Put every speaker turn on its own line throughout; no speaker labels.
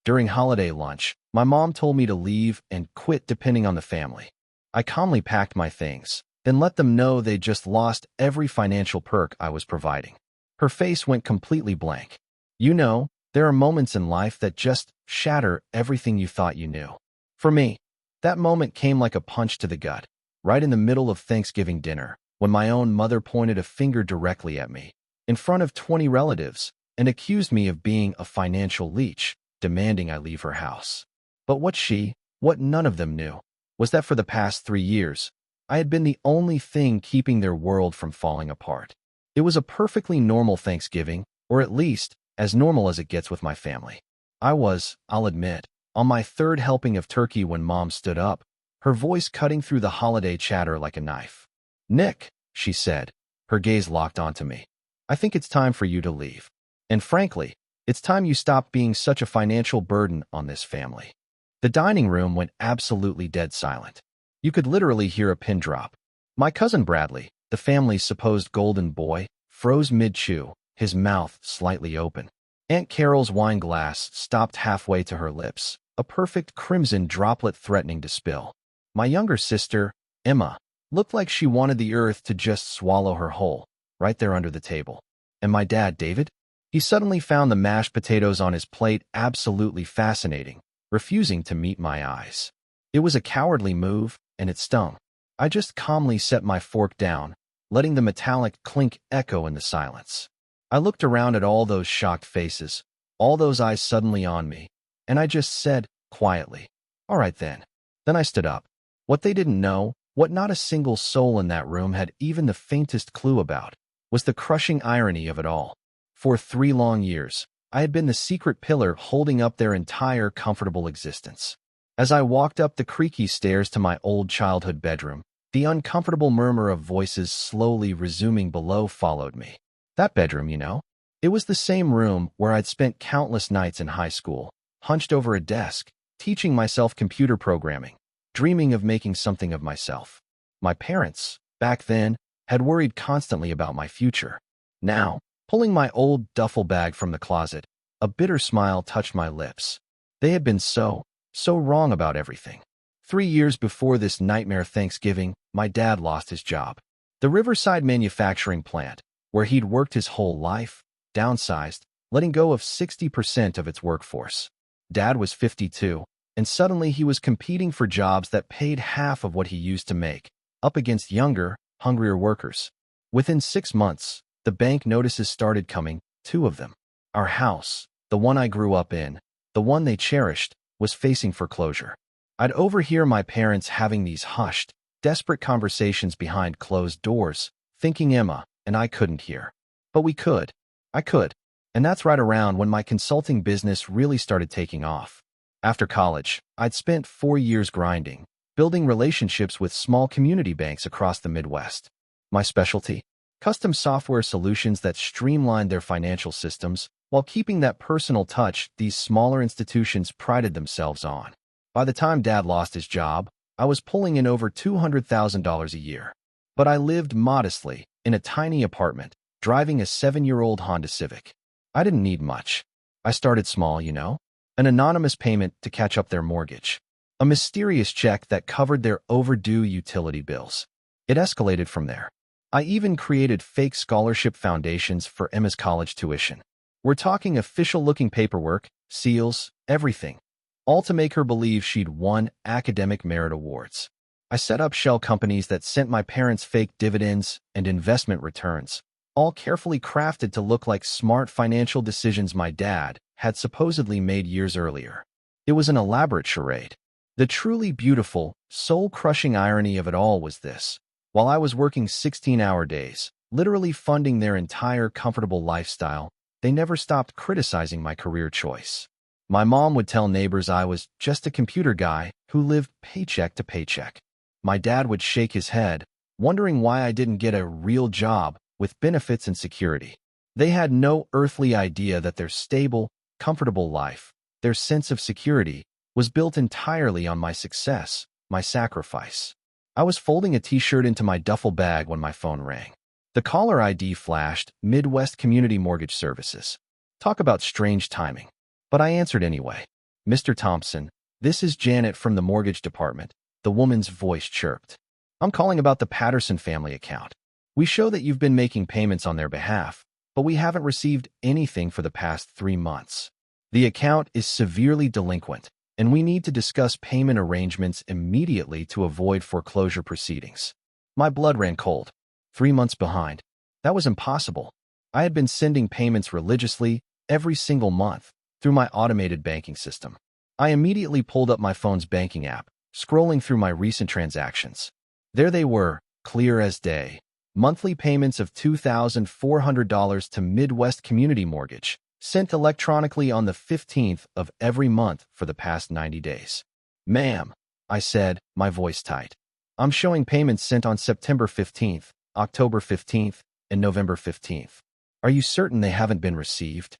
During holiday lunch, my mom told me to leave and quit depending on the family. I calmly packed my things, then let them know they'd just lost every financial perk I was providing. Her face went completely blank. You know, there are moments in life that just shatter everything you thought you knew. For me, that moment came like a punch to the gut, right in the middle of Thanksgiving dinner, when my own mother pointed a finger directly at me, in front of 20 relatives, and accused me of being a financial leech, demanding I leave her house. But what none of them knew, was that for the past 3 years, I had been the only thing keeping their world from falling apart. It was a perfectly normal Thanksgiving, or at least, as normal as it gets with my family. I was, I'll admit, on my third helping of turkey when Mom stood up, her voice cutting through the holiday chatter like a knife. "Nick," she said, her gaze locked onto me, "I think it's time for you to leave. And frankly, it's time you stopped being such a financial burden on this family." The dining room went absolutely dead silent. You could literally hear a pin drop. My cousin Bradley, the family's supposed golden boy, froze mid-chew, his mouth slightly open. Aunt Carol's wine glass stopped halfway to her lips, a perfect crimson droplet threatening to spill. My younger sister, Emma, looked like she wanted the earth to just swallow her whole, right there under the table. And my dad, David? He suddenly found the mashed potatoes on his plate absolutely fascinating, refusing to meet my eyes. It was a cowardly move, and it stung. I just calmly set my fork down, letting the metallic clink echo in the silence. I looked around at all those shocked faces, all those eyes suddenly on me, and I just said, quietly, "All right then." Then I stood up. What they didn't know, what not a single soul in that room had even the faintest clue about, was the crushing irony of it all. For 3 long years, I had been the secret pillar holding up their entire comfortable existence. As I walked up the creaky stairs to my old childhood bedroom, the uncomfortable murmur of voices slowly resuming below followed me. That bedroom, you know? It was the same room where I'd spent countless nights in high school, hunched over a desk, teaching myself computer programming, dreaming of making something of myself. My parents, back then, had worried constantly about my future. Now, pulling my old duffel bag from the closet, a bitter smile touched my lips. They had been so wrong about everything. 3 years before this nightmare Thanksgiving, my dad lost his job. The Riverside manufacturing plant, where he'd worked his whole life, downsized, letting go of 60% of its workforce. Dad was 52, and suddenly he was competing for jobs that paid half of what he used to make, up against younger, hungrier workers. Within 6 months, the bank notices started coming, 2 of them. Our house, the one I grew up in, the one they cherished, was facing foreclosure. I'd overhear my parents having these hushed, desperate conversations behind closed doors, thinking Emma and I couldn't hear. But we could. I could. And that's right around when my consulting business really started taking off. After college, I'd spent 4 years grinding, building relationships with small community banks across the Midwest. My specialty? Custom software solutions that streamlined their financial systems while keeping that personal touch these smaller institutions prided themselves on. By the time Dad lost his job, I was pulling in over $200,000 a year. But I lived modestly, in a tiny apartment, driving a 7-year-old Honda Civic. I didn't need much. I started small, you know? An anonymous payment to catch up their mortgage. A mysterious check that covered their overdue utility bills. It escalated from there. I even created fake scholarship foundations for Emma's college tuition. We're talking official-looking paperwork, seals, everything. All to make her believe she'd won academic merit awards. I set up shell companies that sent my parents fake dividends and investment returns, all carefully crafted to look like smart financial decisions my dad had supposedly made years earlier. It was an elaborate charade. The truly beautiful, soul-crushing irony of it all was this. While I was working 16-hour days, literally funding their entire comfortable lifestyle, they never stopped criticizing my career choice. My mom would tell neighbors I was just a computer guy who lived paycheck to paycheck. My dad would shake his head, wondering why I didn't get a real job with benefits and security. They had no earthly idea that their stable, comfortable life, their sense of security, was built entirely on my success, my sacrifice. I was folding a t-shirt into my duffel bag when my phone rang. The caller ID flashed, Midwest Community Mortgage Services. Talk about strange timing. But I answered anyway. Mr. Thompson, this is Janet from the mortgage department, the woman's voice chirped. I'm calling about the Patterson family account. We show that you've been making payments on their behalf, but we haven't received anything for the past 3 months. The account is severely delinquent, and we need to discuss payment arrangements immediately to avoid foreclosure proceedings. My blood ran cold. 3 months behind. That was impossible. I had been sending payments religiously every single month through my automated banking system. I immediately pulled up my phone's banking app, scrolling through my recent transactions. There they were, clear as day. Monthly payments of $2,400 to Midwest Community Mortgage, sent electronically on the 15th of every month for the past 90 days. Ma'am, I said, my voice tight. I'm showing payments sent on September 15th, October 15th, and November 15th. Are you certain they haven't been received?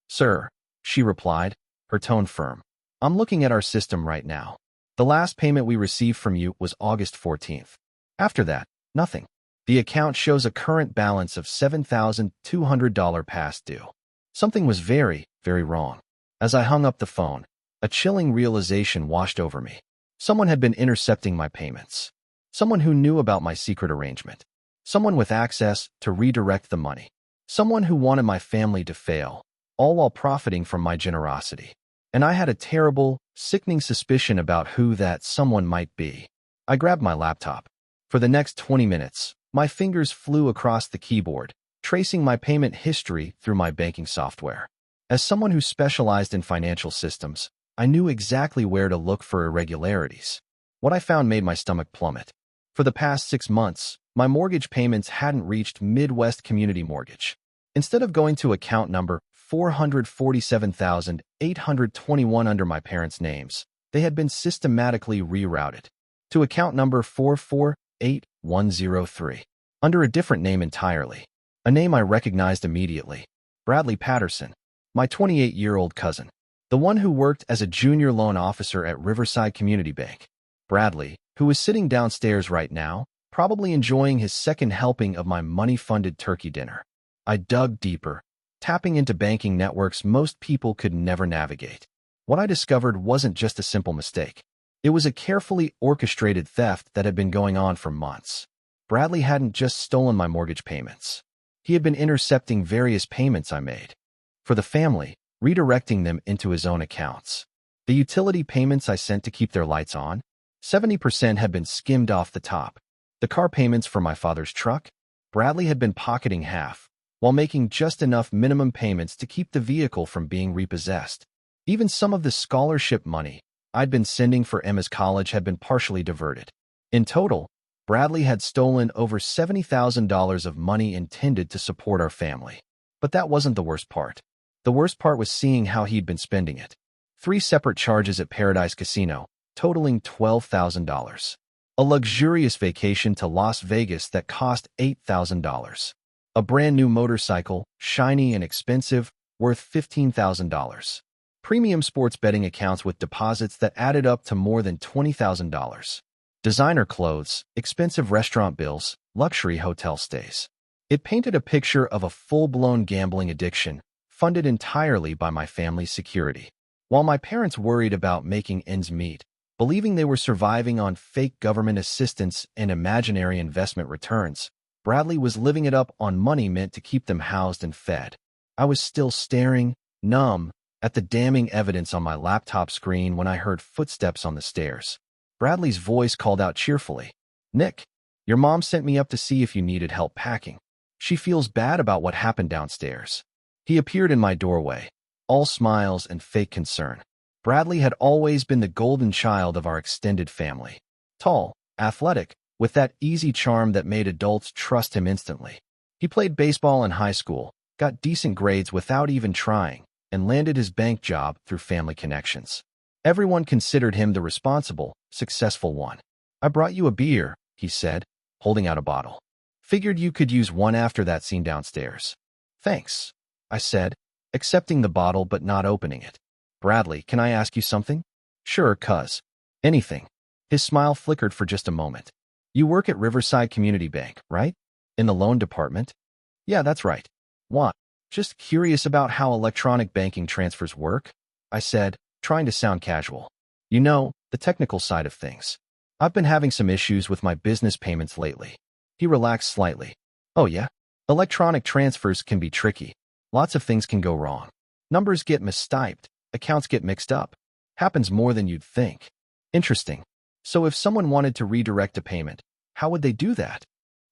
Sir, she replied, her tone firm. I'm looking at our system right now. The last payment we received from you was August 14th. After that, nothing. The account shows a current balance of $7,200 past due. Something was very, very wrong. As I hung up the phone, a chilling realization washed over me. Someone had been intercepting my payments. Someone who knew about my secret arrangement. Someone with access to redirect the money. Someone who wanted my family to fail, all while profiting from my generosity. And I had a terrible, sickening suspicion about who that someone might be. I grabbed my laptop. For the next 20 minutes, my fingers flew across the keyboard, tracing my payment history through my banking software. As someone who specialized in financial systems, I knew exactly where to look for irregularities. What I found made my stomach plummet. For the past 6 months, my mortgage payments hadn't reached Midwest Community Mortgage. Instead of going to account number 447,821 under my parents' names, they had been systematically rerouted to account number 448103, under a different name entirely. A name I recognized immediately. Bradley Patterson, my 28-year-old cousin, the one who worked as a junior loan officer at Riverside Community Bank. Bradley, who was sitting downstairs right now, probably enjoying his second helping of my money-funded turkey dinner. I dug deeper, tapping into banking networks most people could never navigate. What I discovered wasn't just a simple mistake. It was a carefully orchestrated theft that had been going on for months. Bradley hadn't just stolen my mortgage payments. He had been intercepting various payments I made for the family, redirecting them into his own accounts. The utility payments I sent to keep their lights on, 70% had been skimmed off the top. The car payments for my father's truck, Bradley had been pocketing half, while making just enough minimum payments to keep the vehicle from being repossessed. Even some of the scholarship money I'd been sending for Emma's college had been partially diverted. In total, Bradley had stolen over $70,000 of money intended to support our family. But that wasn't the worst part. The worst part was seeing how he'd been spending it. 3 separate charges at Paradise Casino, totaling $12,000. A luxurious vacation to Las Vegas that cost $8,000. A brand new motorcycle, shiny and expensive, worth $15,000. Premium sports betting accounts with deposits that added up to more than $20,000. Designer clothes, expensive restaurant bills, luxury hotel stays. It painted a picture of a full-blown gambling addiction, funded entirely by my family's security. While my parents worried about making ends meet, believing they were surviving on fake government assistance and imaginary investment returns, Bradley was living it up on money meant to keep them housed and fed. I was still staring, numb, at the damning evidence on my laptop screen when I heard footsteps on the stairs. Bradley's voice called out cheerfully, "Nick, your mom sent me up to see if you needed help packing. She feels bad about what happened downstairs." He appeared in my doorway, all smiles and fake concern. Bradley had always been the golden child of our extended family. Tall, athletic, with that easy charm that made adults trust him instantly. He played baseball in high school, got decent grades without even trying, and landed his bank job through family connections. Everyone considered him the responsible, successful one. "I brought you a beer," he said, holding out a bottle. "Figured you could use one after that scene downstairs." "Thanks," I said, accepting the bottle but not opening it. "Bradley, can I ask you something?" "Sure, cuz. Anything." His smile flickered for just a moment. "You work at Riverside Community Bank, right? In the loan department?" "Yeah, that's right." "What?" "Just curious about how electronic banking transfers work," I said, trying to sound casual. You know, the technical side of things. I've been having some issues with my business payments lately. He relaxed slightly. Oh yeah? Electronic transfers can be tricky. Lots of things can go wrong. Numbers get mistyped, accounts get mixed up. Happens more than you'd think. Interesting. So if someone wanted to redirect a payment, how would they do that?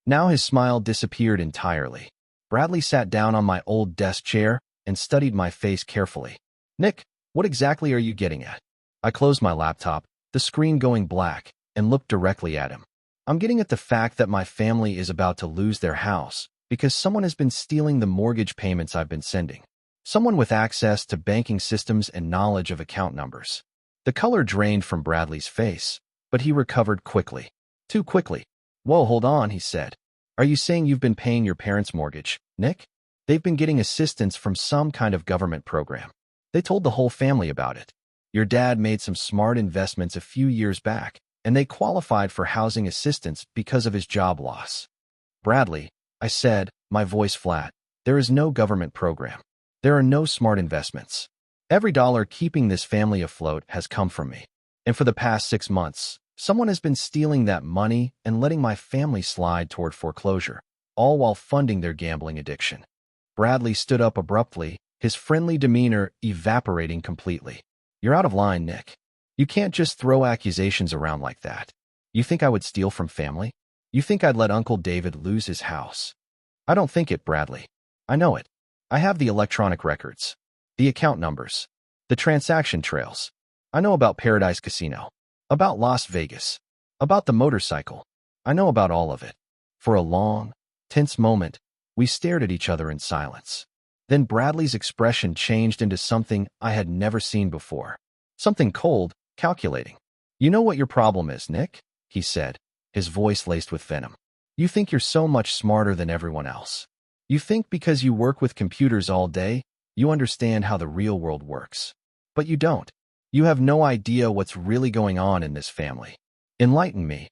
Now his smile disappeared entirely. Bradley sat down on my old desk chair and studied my face carefully. Nick, what exactly are you getting at? I closed my laptop, the screen going black, and looked directly at him. I'm getting at the fact that my family is about to lose their house because someone has been stealing the mortgage payments I've been sending. Someone with access to banking systems and knowledge of account numbers. The color drained from Bradley's face, but he recovered quickly. Too quickly. Whoa, hold on, he said. Are you saying you've been paying your parents' mortgage, Nick? They've been getting assistance from some kind of government program. They told the whole family about it. Your dad made some smart investments a few years back, and they qualified for housing assistance because of his job loss. Bradley, I said, my voice flat, there is no government program. There are no smart investments. Every dollar keeping this family afloat has come from me. And for the past 6 months, someone has been stealing that money and letting my family slide toward foreclosure, all while funding their gambling addiction. Bradley stood up abruptly, his friendly demeanor evaporating completely. You're out of line, Nick. You can't just throw accusations around like that. You think I would steal from family? You think I'd let Uncle David lose his house? I don't think it, Bradley. I know it. I have the electronic records, the account numbers, the transaction trails. I know about Paradise Casino, about Las Vegas, about the motorcycle. I know about all of it. For a long, tense moment, we stared at each other in silence. Then Bradley's expression changed into something I had never seen before. Something cold, calculating. You know what your problem is, Nick? He said, his voice laced with venom. You think you're so much smarter than everyone else. You think because you work with computers all day, you understand how the real world works. But you don't. You have no idea what's really going on in this family. Enlighten me.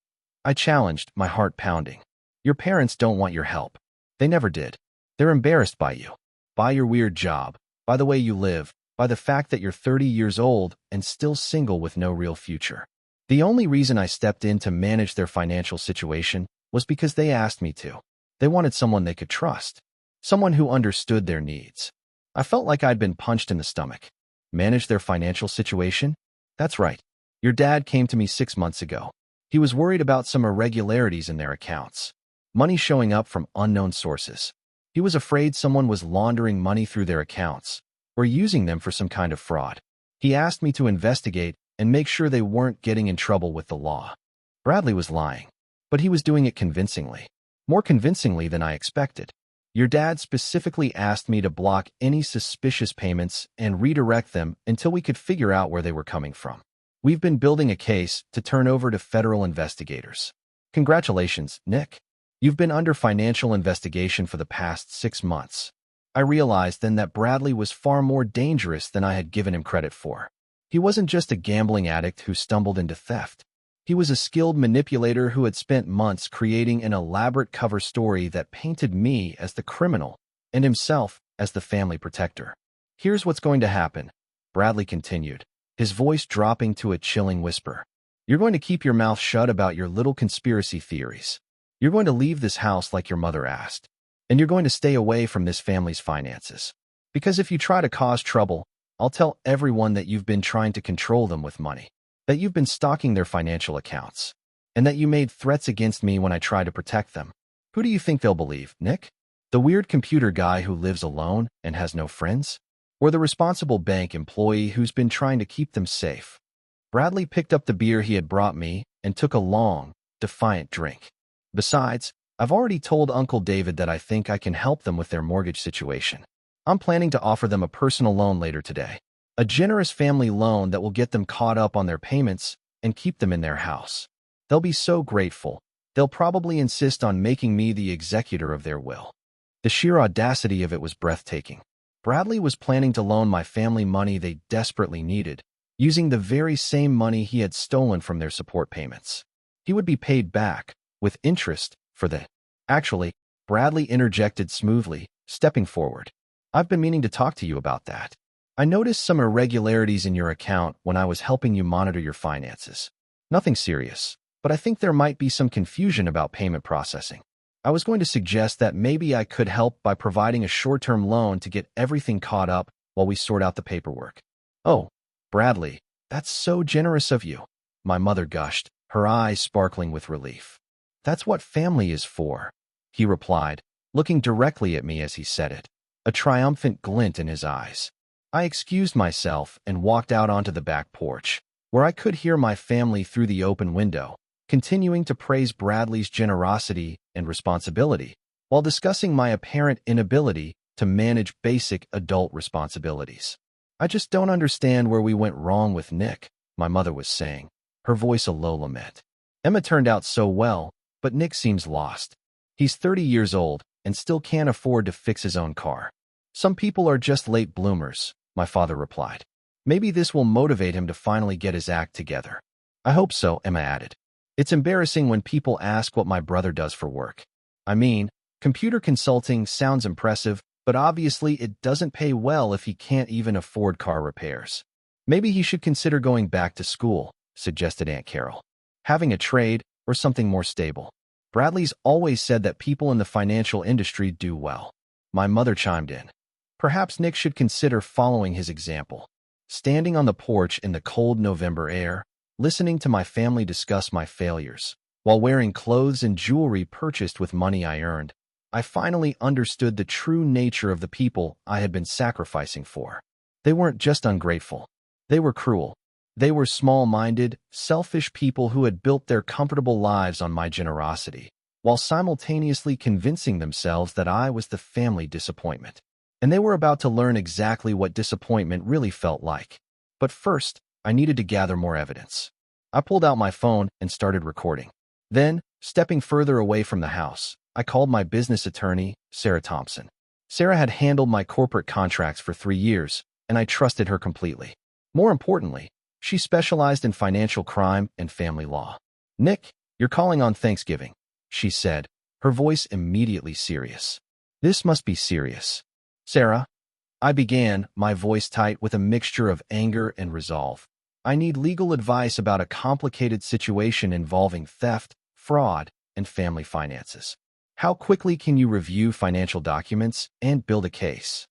I challenged, my heart pounding. Your parents don't want your help. They never did. They're embarrassed by you, by your weird job, by the way you live, by the fact that you're 30 years old and still single with no real future. The only reason I stepped in to manage their financial situation was because they asked me to. They wanted someone they could trust. Someone who understood their needs. I felt like I'd been punched in the stomach. Manage their financial situation? That's right. Your dad came to me 6 months ago. He was worried about some irregularities in their accounts. Money showing up from unknown sources. He was afraid someone was laundering money through their accounts or using them for some kind of fraud. He asked me to investigate and make sure they weren't getting in trouble with the law. Bradley was lying, but he was doing it convincingly. More convincingly than I expected. Your dad specifically asked me to block any suspicious payments and redirect them until we could figure out where they were coming from. We've been building a case to turn over to federal investigators. Congratulations, Nick. You've been under financial investigation for the past 6 months. I realized then that Bradley was far more dangerous than I had given him credit for. He wasn't just a gambling addict who stumbled into theft. He was a skilled manipulator who had spent months creating an elaborate cover story that painted me as the criminal and himself as the family protector. Here's what's going to happen, Bradley continued, his voice dropping to a chilling whisper. You're going to keep your mouth shut about your little conspiracy theories. You're going to leave this house like your mother asked. And you're going to stay away from this family's finances. Because if you try to cause trouble, I'll tell everyone that you've been trying to control them with money. That you've been stalking their financial accounts, and that you made threats against me when I tried to protect them. Who do you think they'll believe, Nick? The weird computer guy who lives alone and has no friends? Or the responsible bank employee who's been trying to keep them safe? Bradley picked up the beer he had brought me and took a long, defiant drink. Besides, I've already told Uncle David that I think I can help them with their mortgage situation. I'm planning to offer them a personal loan later today. A generous family loan that will get them caught up on their payments and keep them in their house. They'll be so grateful. They'll probably insist on making me the executor of their will. The sheer audacity of it was breathtaking. Bradley was planning to loan my family money they desperately needed, using the very same money he had stolen from their support payments. He would be paid back, with interest, for the... Actually, Bradley interjected smoothly, stepping forward. I've been meaning to talk to you about that. I noticed some irregularities in your account when I was helping you monitor your finances. Nothing serious, but I think there might be some confusion about payment processing. I was going to suggest that maybe I could help by providing a short-term loan to get everything caught up while we sort out the paperwork." "Oh, Bradley, that's so generous of you," my mother gushed, her eyes sparkling with relief. "That's what family is for," he replied, looking directly at me as he said it, a triumphant glint in his eyes. I excused myself and walked out onto the back porch, where I could hear my family through the open window, continuing to praise Bradley's generosity and responsibility, while discussing my apparent inability to manage basic adult responsibilities. "I just don't understand where we went wrong with Nick," my mother was saying, her voice a low lament. "Emma turned out so well, but Nick seems lost. He's 30 years old and still can't afford to fix his own car." "Some people are just late bloomers," my father replied. "Maybe this will motivate him to finally get his act together." "I hope so," Emma added. "It's embarrassing when people ask what my brother does for work. I mean, computer consulting sounds impressive, but obviously it doesn't pay well if he can't even afford car repairs." "Maybe he should consider going back to school," suggested Aunt Carol. "Having a trade or something more stable. Bradley's always said that people in the financial industry do well." My mother chimed in. "Perhaps Nick should consider following his example." Standing on the porch in the cold November air, listening to my family discuss my failures, while wearing clothes and jewelry purchased with money I earned, I finally understood the true nature of the people I had been sacrificing for. They weren't just ungrateful. They were cruel. They were small-minded, selfish people who had built their comfortable lives on my generosity, while simultaneously convincing themselves that I was the family disappointment. And they were about to learn exactly what disappointment really felt like. But first, I needed to gather more evidence. I pulled out my phone and started recording. Then, stepping further away from the house, I called my business attorney, Sarah Thompson. Sarah had handled my corporate contracts for 3 years, and I trusted her completely. More importantly, she specialized in financial crime and family law. "Nick, you're calling on Thanksgiving," she said, her voice immediately serious. "This must be serious." "Sarah," I began, my voice tight with a mixture of anger and resolve. "I need legal advice about a complicated situation involving theft, fraud, and family finances. How quickly can you review financial documents and build a case?"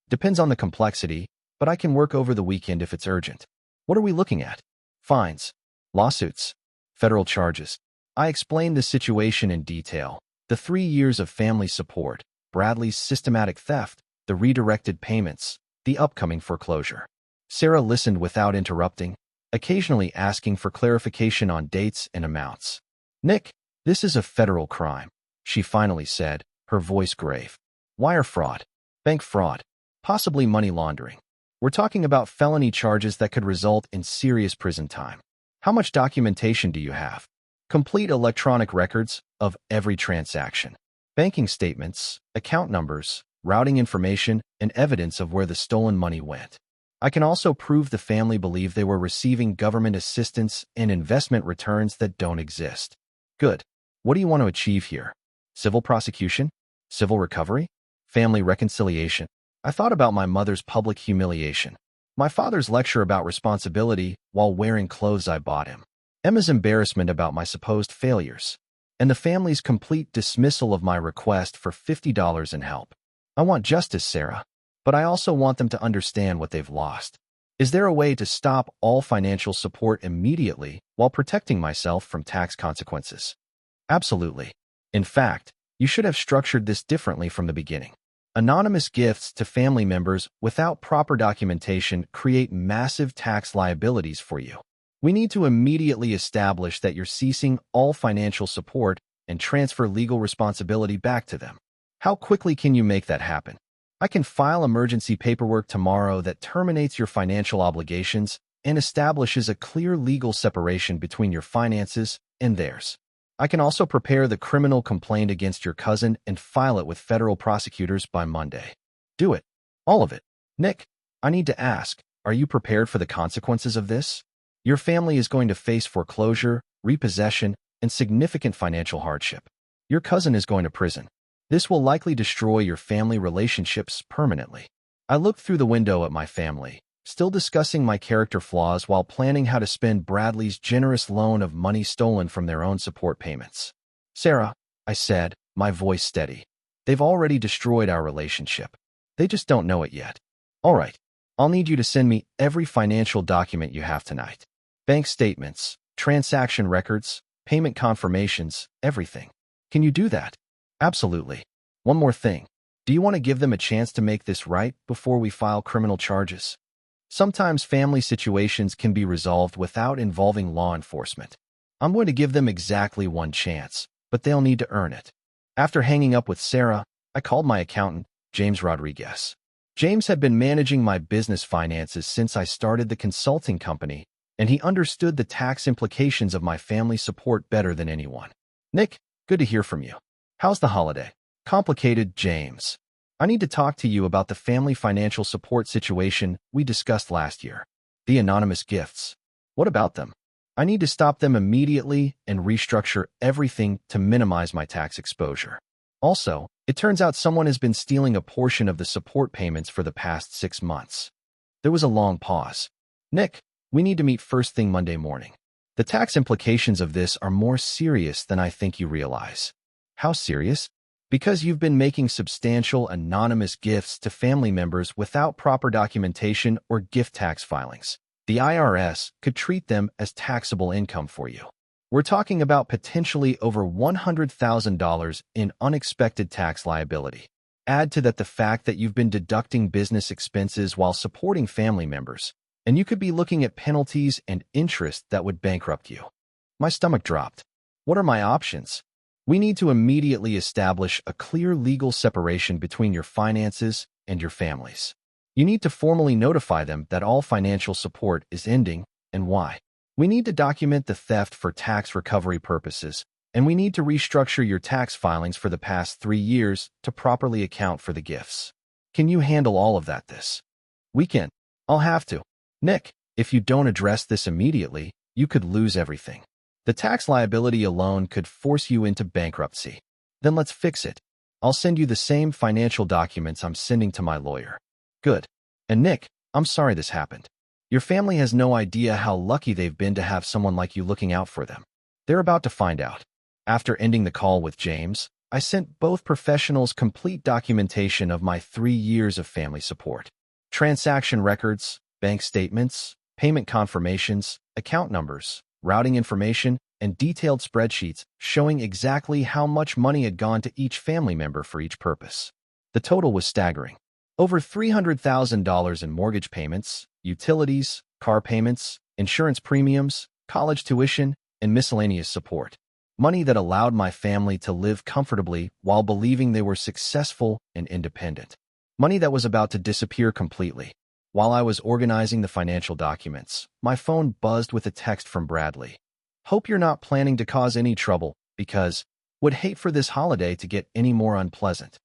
"Depends on the complexity, but I can work over the weekend if it's urgent." "What are we looking at? Fines, lawsuits, federal charges?" I explained the situation in detail: the 3 years of family support, Bradley's systematic theft, the redirected payments, the upcoming foreclosure. Sarah listened without interrupting, occasionally asking for clarification on dates and amounts. "Nick, this is a federal crime," she finally said, her voice grave. "Wire fraud, bank fraud, possibly money laundering. We're talking about felony charges that could result in serious prison time. How much documentation do you have? Complete electronic records of every transaction. Banking statements, account numbers, routing information, and evidence of where the stolen money went. I can also prove the family believed they were receiving government assistance and investment returns that don't exist." "Good. What do you want to achieve here? Civil prosecution? Civil recovery? Family reconciliation?" I thought about my mother's public humiliation, my father's lecture about responsibility while wearing clothes I bought him, Emma's embarrassment about my supposed failures, and the family's complete dismissal of my request for $50 in help. "I want justice, Sarah, but I also want them to understand what they've lost. Is there a way to stop all financial support immediately while protecting myself from tax consequences?" "Absolutely. In fact, you should have structured this differently from the beginning. Anonymous gifts to family members without proper documentation create massive tax liabilities for you. We need to immediately establish that you're ceasing all financial support and transfer legal responsibility back to them. How quickly can you make that happen?" "I can file emergency paperwork tomorrow that terminates your financial obligations and establishes a clear legal separation between your finances and theirs. I can also prepare the criminal complaint against your cousin and file it with federal prosecutors by Monday." "Do it. All of it." "Nick, I need to ask, are you prepared for the consequences of this? Your family is going to face foreclosure, repossession, and significant financial hardship. Your cousin is going to prison. This will likely destroy your family relationships permanently." I looked through the window at my family, still discussing my character flaws while planning how to spend Bradley's generous loan of money stolen from their own support payments. Sarah, I said, my voice steady. They've already destroyed our relationship. They just don't know it yet. All right, I'll need you to send me every financial document you have tonight. Bank statements, transaction records, payment confirmations, everything. Can you do that? Absolutely. One more thing. Do you want to give them a chance to make this right before we file criminal charges? Sometimes family situations can be resolved without involving law enforcement. I'm going to give them exactly one chance, but they'll need to earn it. After hanging up with Sarah, I called my accountant, James Rodriguez. James had been managing my business finances since I started the consulting company, and he understood the tax implications of my family support better than anyone. Nick, good to hear from you. How's the holiday? Complicated, James. I need to talk to you about the family financial support situation we discussed last year. The anonymous gifts. What about them? I need to stop them immediately and restructure everything to minimize my tax exposure. Also, it turns out someone has been stealing a portion of the support payments for the past 6 months. There was a long pause. Nick, we need to meet first thing Monday morning. The tax implications of this are more serious than I think you realize. How serious? Because you've been making substantial anonymous gifts to family members without proper documentation or gift tax filings. The IRS could treat them as taxable income for you. We're talking about potentially over $100,000 in unexpected tax liability. Add to that the fact that you've been deducting business expenses while supporting family members, and you could be looking at penalties and interest that would bankrupt you. My stomach dropped. What are my options? We need to immediately establish a clear legal separation between your finances and your families. You need to formally notify them that all financial support is ending and why. We need to document the theft for tax recovery purposes, and we need to restructure your tax filings for the past 3 years to properly account for the gifts. Can you handle all of that this weekend? I'll have to. Nick, if you don't address this immediately, you could lose everything. The tax liability alone could force you into bankruptcy. Then let's fix it. I'll send you the same financial documents I'm sending to my lawyer. Good. And Nick, I'm sorry this happened. Your family has no idea how lucky they've been to have someone like you looking out for them. They're about to find out. After ending the call with James, I sent both professionals complete documentation of my 3 years of family support. Transaction records, bank statements, payment confirmations, account numbers, routing information, and detailed spreadsheets showing exactly how much money had gone to each family member for each purpose. The total was staggering. Over $300,000 in mortgage payments, utilities, car payments, insurance premiums, college tuition, and miscellaneous support. Money that allowed my family to live comfortably while believing they were successful and independent. Money that was about to disappear completely. While I was organizing the financial documents, my phone buzzed with a text from Bradley. Hope you're not planning to cause any trouble, because would hate for this holiday to get any more unpleasant.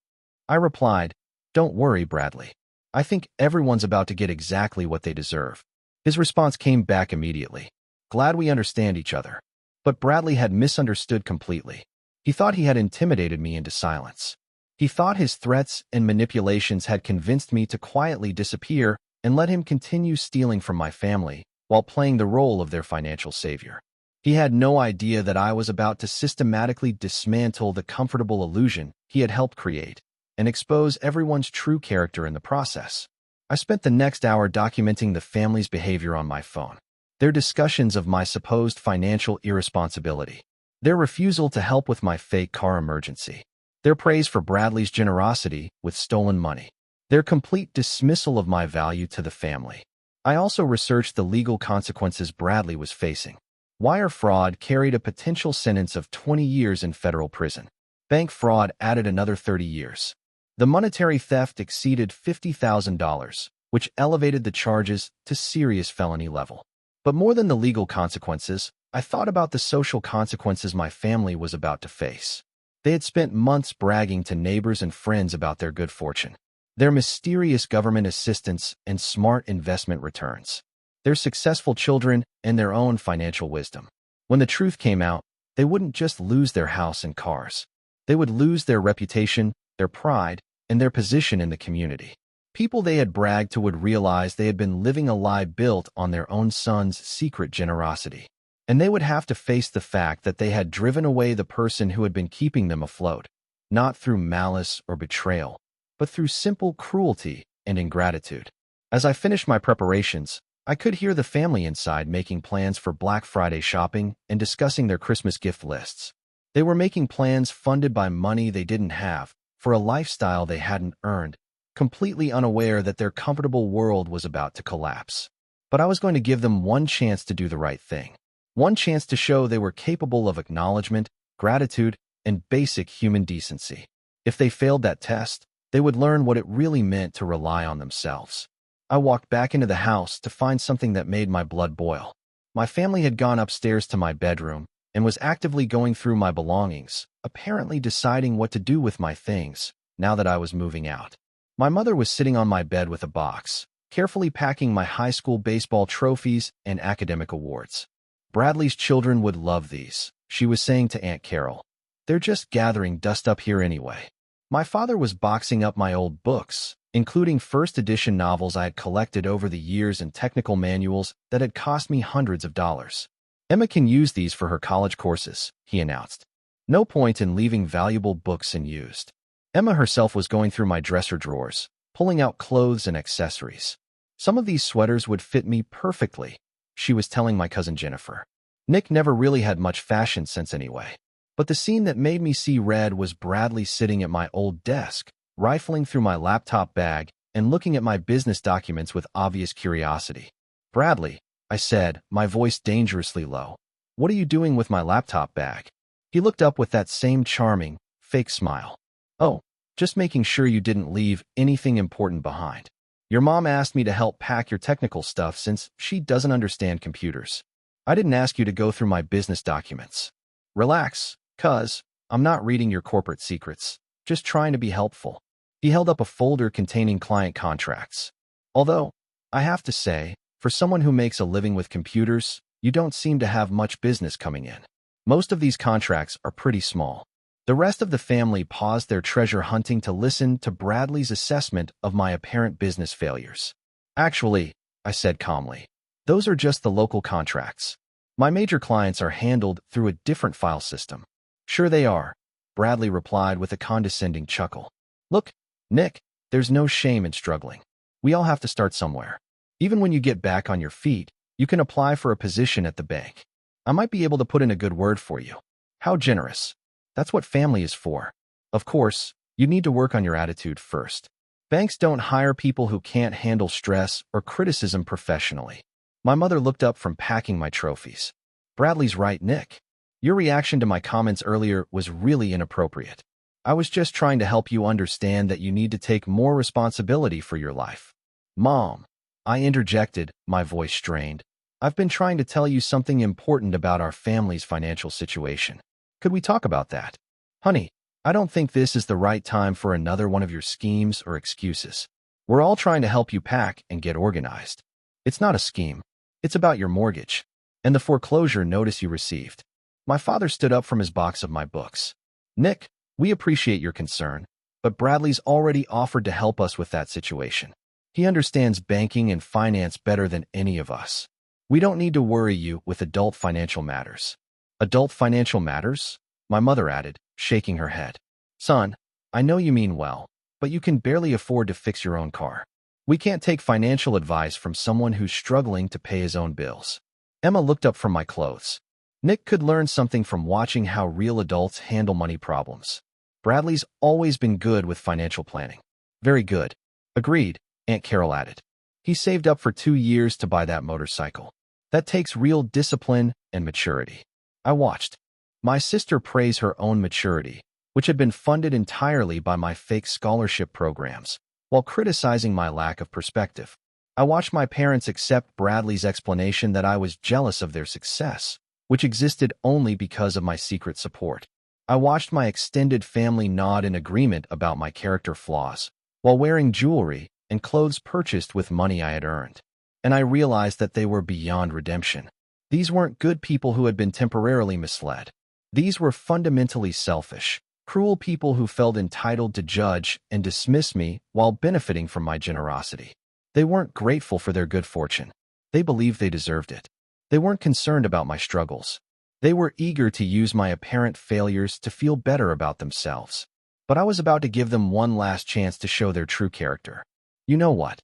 I replied, don't worry, Bradley. I think everyone's about to get exactly what they deserve. His response came back immediately. Glad we understand each other. But Bradley had misunderstood completely. He thought he had intimidated me into silence. He thought his threats and manipulations had convinced me to quietly disappear and let him continue stealing from my family while playing the role of their financial savior. He had no idea that I was about to systematically dismantle the comfortable illusion he had helped create and expose everyone's true character in the process. I spent the next hour documenting the family's behavior on my phone. Their discussions of my supposed financial irresponsibility. Their refusal to help with my fake car emergency. Their praise for Bradley's generosity with stolen money. Their complete dismissal of my value to the family. I also researched the legal consequences Bradley was facing. Wire fraud carried a potential sentence of 20 years in federal prison. Bank fraud added another 30 years. The monetary theft exceeded $50,000, which elevated the charges to serious felony level. But more than the legal consequences, I thought about the social consequences my family was about to face. They had spent months bragging to neighbors and friends about their good fortune, their mysterious government assistance and smart investment returns, their successful children and their own financial wisdom. When the truth came out, they wouldn't just lose their house and cars. They would lose their reputation, their pride, and their position in the community. People they had bragged to would realize they had been living a lie built on their own son's secret generosity. And they would have to face the fact that they had driven away the person who had been keeping them afloat, not through malice or betrayal, but through simple cruelty and ingratitude. As I finished my preparations, I could hear the family inside making plans for Black Friday shopping and discussing their Christmas gift lists. They were making plans funded by money they didn't have, for a lifestyle they hadn't earned, completely unaware that their comfortable world was about to collapse. But I was going to give them one chance to do the right thing. One chance to show they were capable of acknowledgement, gratitude, and basic human decency. If they failed that test, they would learn what it really meant to rely on themselves. I walked back into the house to find something that made my blood boil. My family had gone upstairs to my bedroom and was actively going through my belongings, apparently deciding what to do with my things now that I was moving out. My mother was sitting on my bed with a box, carefully packing my high school baseball trophies and academic awards. "Bradley's children would love these," she was saying to Aunt Carol. "They're just gathering dust up here anyway." My father was boxing up my old books, including first edition novels I had collected over the years and technical manuals that had cost me hundreds of dollars. "Emma can use these for her college courses," he announced. "No point in leaving valuable books unused." Emma herself was going through my dresser drawers, pulling out clothes and accessories. "Some of these sweaters would fit me perfectly," she was telling my cousin Jennifer. Nick never really had much fashion sense anyway. But the scene that made me see red was Bradley sitting at my old desk, rifling through my laptop bag and looking at my business documents with obvious curiosity. "Bradley," I said, my voice dangerously low, "what are you doing with my laptop bag?" He looked up with that same charming, fake smile. "Oh, just making sure you didn't leave anything important behind. Your mom asked me to help pack your technical stuff since she doesn't understand computers. I didn't ask you to go through my business documents. Relax, cuz I'm not reading your corporate secrets, just trying to be helpful." He held up a folder containing client contracts. "Although, I have to say, for someone who makes a living with computers, you don't seem to have much business coming in. Most of these contracts are pretty small." The rest of the family paused their treasure hunting to listen to Bradley's assessment of my apparent business failures. "Actually," I said calmly, "those are just the local contracts. My major clients are handled through a different file system." "Sure they are," Bradley replied with a condescending chuckle. "Look, Nick, there's no shame in struggling. We all have to start somewhere. Even when you get back on your feet, you can apply for a position at the bank. I might be able to put in a good word for you." "How generous. That's what family is for. Of course, you need to work on your attitude first. Banks don't hire people who can't handle stress or criticism professionally." My mother looked up from packing my trophies. "Bradley's right, Nick. Your reaction to my comments earlier was really inappropriate. I was just trying to help you understand that you need to take more responsibility for your life." "Mom," I interjected, my voice strained, "I've been trying to tell you something important about our family's financial situation. Could we talk about that?" "Honey, I don't think this is the right time for another one of your schemes or excuses. We're all trying to help you pack and get organized. It's not a scheme. It's about your mortgage and the foreclosure notice you received." My father stood up from his box of my books. "Nick, we appreciate your concern, but Bradley's already offered to help us with that situation. He understands banking and finance better than any of us. We don't need to worry you with adult financial matters." "Adult financial matters?" my mother added, shaking her head. "Son, I know you mean well, but you can barely afford to fix your own car. We can't take financial advice from someone who's struggling to pay his own bills." Emma looked up from my clothes. "Nick could learn something from watching how real adults handle money problems. Bradley's always been good with financial planning." "Very good." "Agreed," Aunt Carol added. "He saved up for 2 years to buy that motorcycle. That takes real discipline and maturity." I watched. My sister praised her own maturity, which had been funded entirely by my fake scholarship programs, while criticizing my lack of perspective. I watched my parents accept Bradley's explanation that I was jealous of their success, which existed only because of my secret support. I watched my extended family nod in agreement about my character flaws, while wearing jewelry and clothes purchased with money I had earned. And I realized that they were beyond redemption. These weren't good people who had been temporarily misled. These were fundamentally selfish, Cruel people who felt entitled to judge and dismiss me while benefiting from my generosity. They weren't grateful for their good fortune. They believed they deserved it. They weren't concerned about my struggles. They were eager to use my apparent failures to feel better about themselves. But I was about to give them one last chance to show their true character. "You know what?"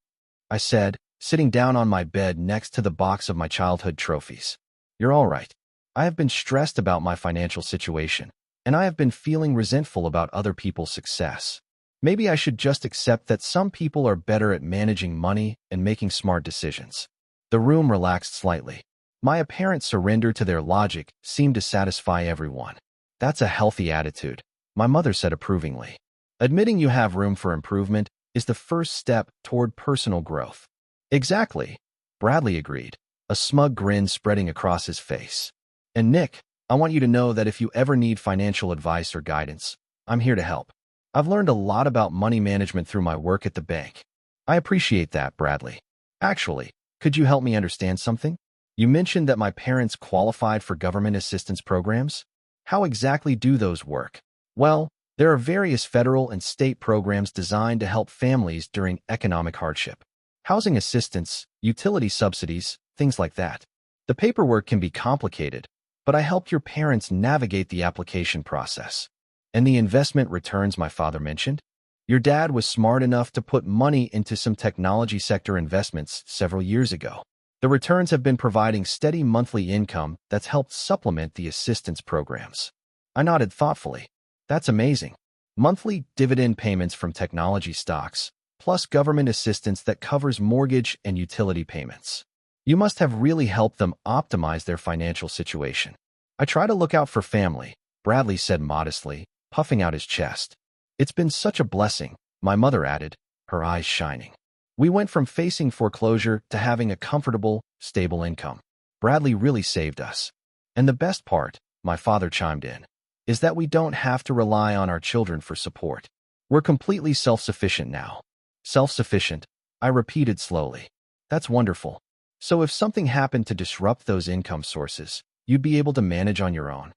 I said, sitting down on my bed next to the box of my childhood trophies. "You're all right. I have been stressed about my financial situation, and I have been feeling resentful about other people's success. Maybe I should just accept that some people are better at managing money and making smart decisions." The room relaxed slightly. My apparent surrender to their logic seemed to satisfy everyone. "That's a healthy attitude," my mother said approvingly. "Admitting you have room for improvement is the first step toward personal growth." "Exactly," Bradley agreed, a smug grin spreading across his face. "And Nick, I want you to know that if you ever need financial advice or guidance, I'm here to help. I've learned a lot about money management through my work at the bank." "I appreciate that, Bradley. Actually, could you help me understand something? You mentioned that my parents qualified for government assistance programs. How exactly do those work?" "Well, there are various federal and state programs designed to help families during economic hardship. Housing assistance, utility subsidies, things like that. The paperwork can be complicated, but I helped your parents navigate the application process." "And the investment returns my father mentioned? Your dad was smart enough to put money into some technology sector investments several years ago. The returns have been providing steady monthly income that's helped supplement the assistance programs." I nodded thoughtfully. "That's amazing. Monthly dividend payments from technology stocks, plus government assistance that covers mortgage and utility payments. You must have really helped them optimize their financial situation." "I try to look out for family," Bradley said modestly, puffing out his chest. "It's been such a blessing," my mother added, her eyes shining. "We went from facing foreclosure to having a comfortable, stable income. Bradley really saved us. And the best part," my father chimed in, "is that we don't have to rely on our children for support. We're completely self-sufficient now." "Self-sufficient," I repeated slowly. "That's wonderful. So if something happened to disrupt those income sources, you'd be able to manage on your own?"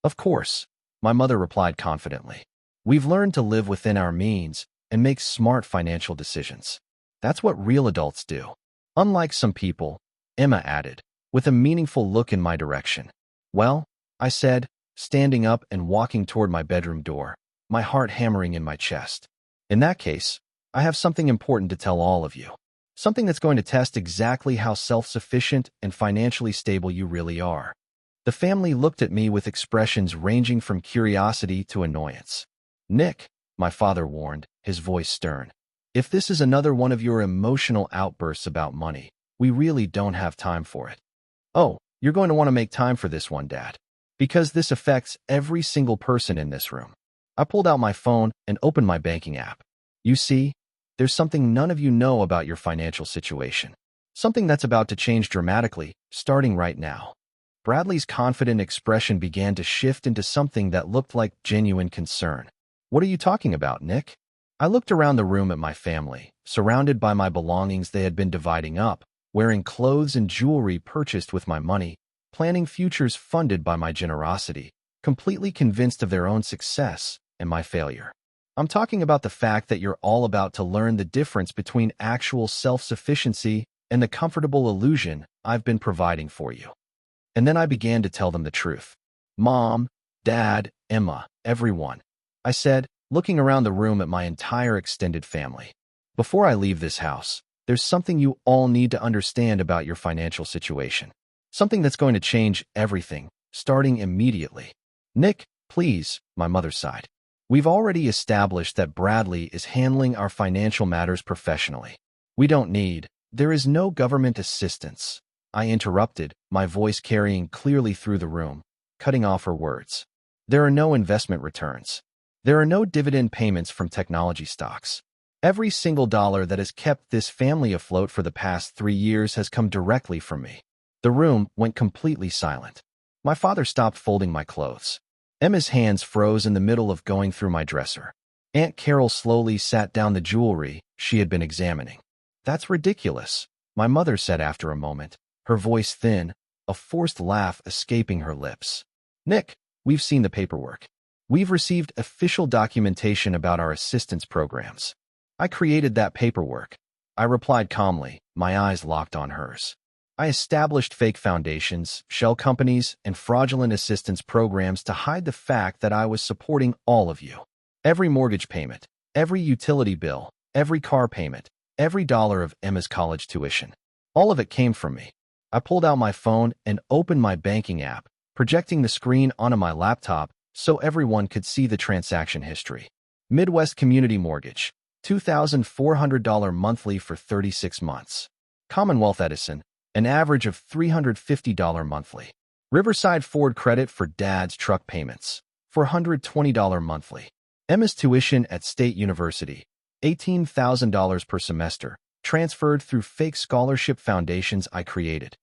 "Of course," my mother replied confidently. "We've learned to live within our means and make smart financial decisions. That's what real adults do. Unlike some people," Emma added, with a meaningful look in my direction. "Well," I said, standing up and walking toward my bedroom door, my heart hammering in my chest. "In that case, I have something important to tell all of you. Something that's going to test exactly how self-sufficient and financially stable you really are." The family looked at me with expressions ranging from curiosity to annoyance. "Nick," my father warned, his voice stern, "if this is another one of your emotional outbursts about money, we really don't have time for it." "Oh, you're going to want to make time for this one, Dad. Because this affects every single person in this room." I pulled out my phone and opened my banking app. "You see, there's something none of you know about your financial situation. Something that's about to change dramatically, starting right now." Bradley's confident expression began to shift into something that looked like genuine concern. "What are you talking about, Nick?" I looked around the room at my family, surrounded by my belongings they had been dividing up, wearing clothes and jewelry purchased with my money, planning futures funded by my generosity, completely convinced of their own success and my failure. "I'm talking about the fact that you're all about to learn the difference between actual self-sufficiency and the comfortable illusion I've been providing for you." And then I began to tell them the truth. "Mom, Dad, Emma, everyone," I said, looking around the room at my entire extended family. "Before I leave this house, there's something you all need to understand about your financial situation. Something that's going to change everything, starting immediately." "Nick, please," my mother sighed. "We've already established that Bradley is handling our financial matters professionally. There is no government assistance." I interrupted, my voice carrying clearly through the room, cutting off her words. "There are no investment returns. There are no dividend payments from technology stocks. Every single dollar that has kept this family afloat for the past 3 years has come directly from me." The room went completely silent. My father stopped folding my clothes. Emma's hands froze in the middle of going through my dresser. Aunt Carol slowly sat down the jewelry she had been examining. "That's ridiculous," my mother said after a moment, her voice thin, a forced laugh escaping her lips. "Nick, we've seen the paperwork. We've received official documentation about our assistance programs. I created that paperwork. I replied calmly, my eyes locked on hers. I established fake foundations, shell companies, and fraudulent assistance programs to hide the fact that I was supporting all of you. Every mortgage payment, every utility bill, every car payment, every dollar of Emma's college tuition. All of it came from me. I pulled out my phone and opened my banking app, projecting the screen onto my laptop so everyone could see the transaction history. Midwest Community Mortgage, $2,400 monthly for 36 months. Commonwealth Edison, an average of $350 monthly. Riverside Ford Credit for Dad's truck payments, $420 monthly. Emma's tuition at State University, $18,000 per semester, transferred through fake scholarship foundations I created.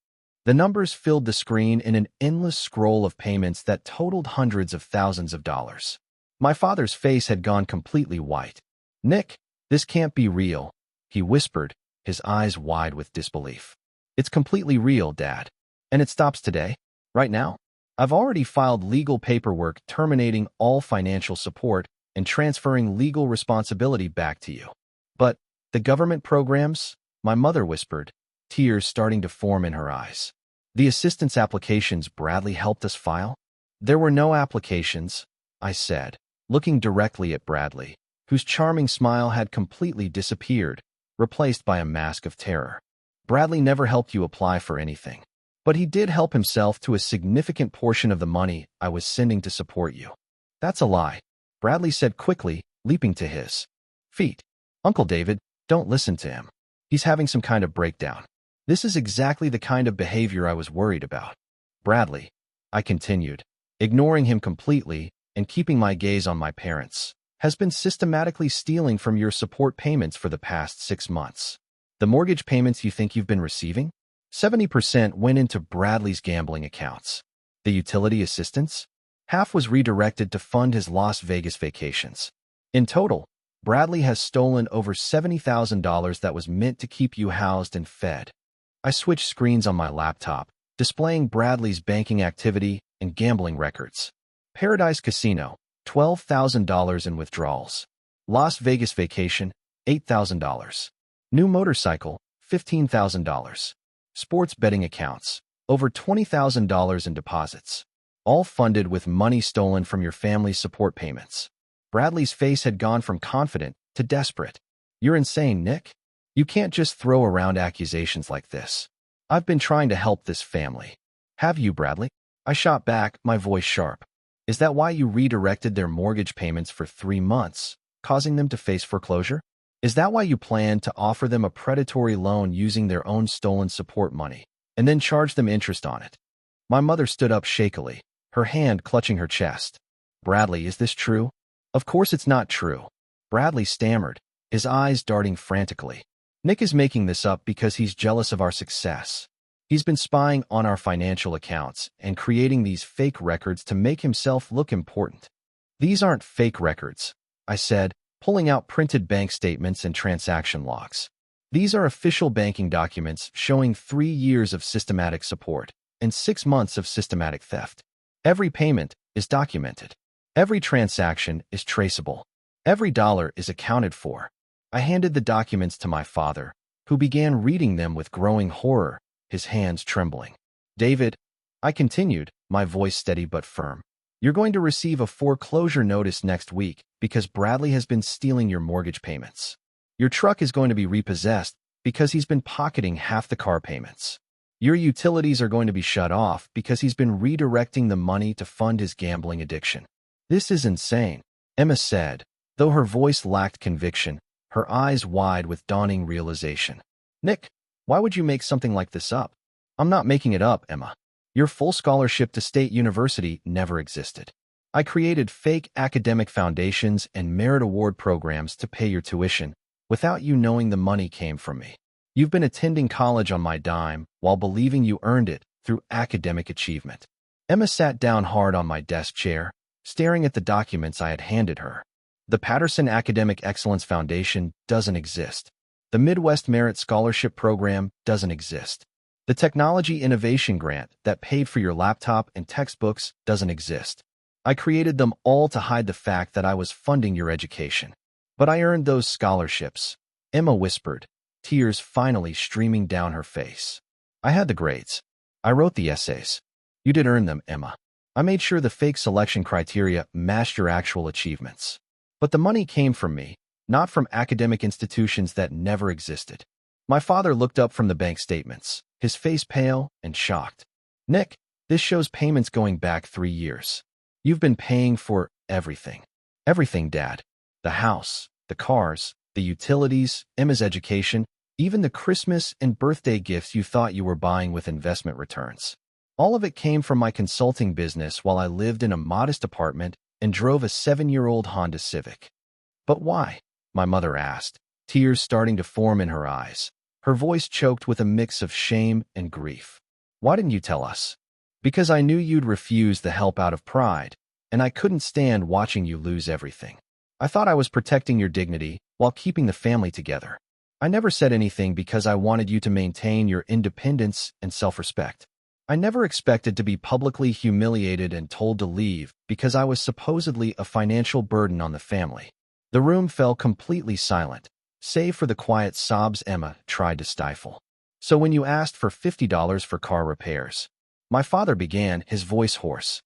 The numbers filled the screen in an endless scroll of payments that totaled hundreds of thousands of dollars. My father's face had gone completely white. "Nick, this can't be real," he whispered, his eyes wide with disbelief. "It's completely real, Dad. And it stops today? Right now? I've already filed legal paperwork terminating all financial support and transferring legal responsibility back to you." "But the government programs?" my mother whispered, tears starting to form in her eyes. "The assistance applications Bradley helped us file?" "There were no applications," I said, looking directly at Bradley, whose charming smile had completely disappeared, replaced by a mask of terror. "Bradley never helped you apply for anything. But he did help himself to a significant portion of the money I was sending to support you." "That's a lie," Bradley said quickly, leaping to his feet. "Uncle David, don't listen to him. He's having some kind of breakdown. This is exactly the kind of behavior I was worried about." "Bradley," I continued, ignoring him completely and keeping my gaze on my parents, "has been systematically stealing from your support payments for the past 6 months. The mortgage payments you think you've been receiving? 70% went into Bradley's gambling accounts. The utility assistance? Half was redirected to fund his Las Vegas vacations. In total, Bradley has stolen over $70,000 that was meant to keep you housed and fed." I switched screens on my laptop, displaying Bradley's banking activity and gambling records. Paradise Casino, $12,000 in withdrawals. Las Vegas vacation, $8,000. New motorcycle, $15,000. Sports betting accounts, over $20,000 in deposits. All funded with money stolen from your family's support payments. Bradley's face had gone from confident to desperate. "You're insane, Nick. You can't just throw around accusations like this. I've been trying to help this family." "Have you, Bradley?" I shot back, my voice sharp. "Is that why you redirected their mortgage payments for 3 months, causing them to face foreclosure? Is that why you planned to offer them a predatory loan using their own stolen support money, and then charge them interest on it?" My mother stood up shakily, her hand clutching her chest. "Bradley, is this true?" "Of course it's not true," Bradley stammered, his eyes darting frantically. "Nick is making this up because he's jealous of our success. He's been spying on our financial accounts and creating these fake records to make himself look important." "These aren't fake records," I said, pulling out printed bank statements and transaction logs. "These are official banking documents showing 3 years of systematic support and 6 months of systematic theft. Every payment is documented. Every transaction is traceable. Every dollar is accounted for." I handed the documents to my father, who began reading them with growing horror, his hands trembling. "David," I continued, my voice steady but firm, "you're going to receive a foreclosure notice next week because Bradley has been stealing your mortgage payments. Your truck is going to be repossessed because he's been pocketing half the car payments. Your utilities are going to be shut off because he's been redirecting the money to fund his gambling addiction." "This is insane," Emma said, though her voice lacked conviction, her eyes wide with dawning realization. "Nick, why would you make something like this up?" "I'm not making it up, Emma. Your full scholarship to State University never existed. I created fake academic foundations and merit award programs to pay your tuition, without you knowing the money came from me. You've been attending college on my dime while believing you earned it through academic achievement." Emma sat down hard on my desk chair, staring at the documents I had handed her. "The Patterson Academic Excellence Foundation doesn't exist. The Midwest Merit Scholarship Program doesn't exist. The Technology Innovation Grant that paid for your laptop and textbooks doesn't exist. I created them all to hide the fact that I was funding your education. But I earned those scholarships, Emma whispered, tears finally streaming down her face. I had the grades. I wrote the essays. You did earn them, Emma. I made sure the fake selection criteria matched your actual achievements. But the money came from me, not from academic institutions that never existed. My father looked up from the bank statements, his face pale and shocked. Nick, this shows payments going back 3 years. You've been paying for everything. Everything, Dad. The house, the cars, the utilities, Emma's education, even the Christmas and birthday gifts you thought you were buying with investment returns. All of it came from my consulting business while I lived in a modest apartment and drove a 7-year-old Honda Civic. But why? My mother asked, tears starting to form in her eyes. Her voice choked with a mix of shame and grief. Why didn't you tell us? Because I knew you'd refuse the help out of pride, and I couldn't stand watching you lose everything. I thought I was protecting your dignity while keeping the family together. I never said anything because I wanted you to maintain your independence and self-respect. I never expected to be publicly humiliated and told to leave because I was supposedly a financial burden on the family. The room fell completely silent, save for the quiet sobs Emma tried to stifle. So when you asked for $50 for car repairs, my father began, his voice hoarse.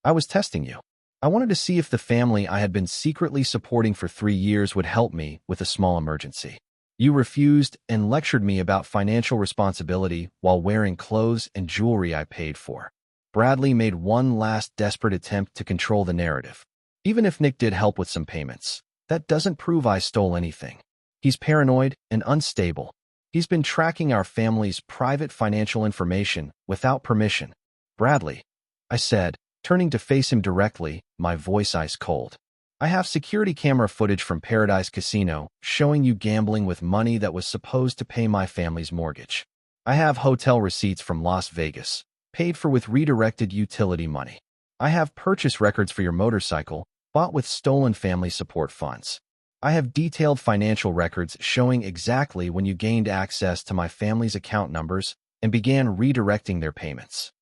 I was testing you. I wanted to see if the family I had been secretly supporting for 3 years would help me with a small emergency. You refused and lectured me about financial responsibility while wearing clothes and jewelry I paid for. Bradley made one last desperate attempt to control the narrative. Even if Nick did help with some payments, that doesn't prove I stole anything. He's paranoid and unstable. He's been tracking our family's private financial information without permission. Bradley, I said, turning to face him directly, my voice ice cold. I have security camera footage from Paradise Casino showing you gambling with money that was supposed to pay my family's mortgage. I have hotel receipts from Las Vegas, paid for with redirected utility money. I have purchase records for your motorcycle, bought with stolen family support funds. I have detailed financial records showing exactly when you gained access to my family's account numbers and began redirecting their payments.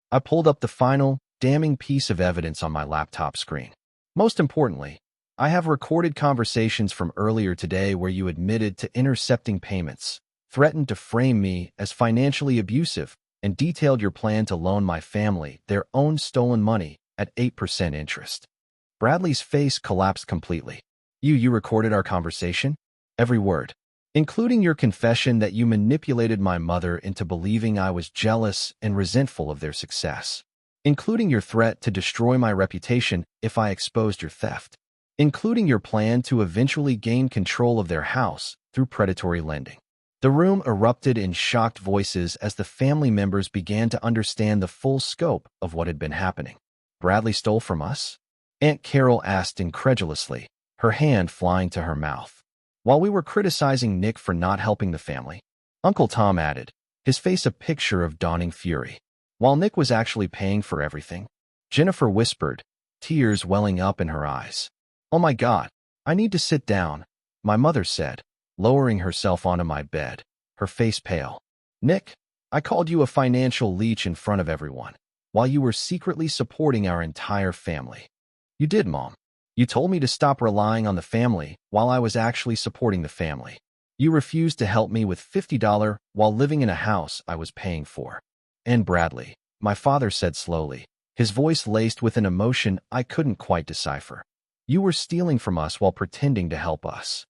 I pulled up the final, damning piece of evidence on my laptop screen. Most importantly, I have recorded conversations from earlier today where you admitted to intercepting payments, threatened to frame me as financially abusive, and detailed your plan to loan my family their own stolen money at 8% interest. Bradley's face collapsed completely. You recorded our conversation? Every word. Including your confession that you manipulated my mother into believing I was jealous and resentful of their success. Including your threat to destroy my reputation if I exposed your theft. Including your plan to eventually gain control of their house through predatory lending. The room erupted in shocked voices as the family members began to understand the full scope of what had been happening. Bradley stole from us? Aunt Carol asked incredulously, her hand flying to her mouth. While we were criticizing Nick for not helping the family, Uncle Tom added, his face a picture of dawning fury. While Nick was actually paying for everything, Jennifer whispered, tears welling up in her eyes. Oh my God, I need to sit down, my mother said, lowering herself onto my bed, her face pale. Nick, I called you a financial leech in front of everyone, while you were secretly supporting our entire family. You did, Mom. You told me to stop relying on the family while I was actually supporting the family. You refused to help me with $50 while living in a house I was paying for. And Bradley, my father said slowly, his voice laced with an emotion I couldn't quite decipher. You were stealing from us while pretending to help us.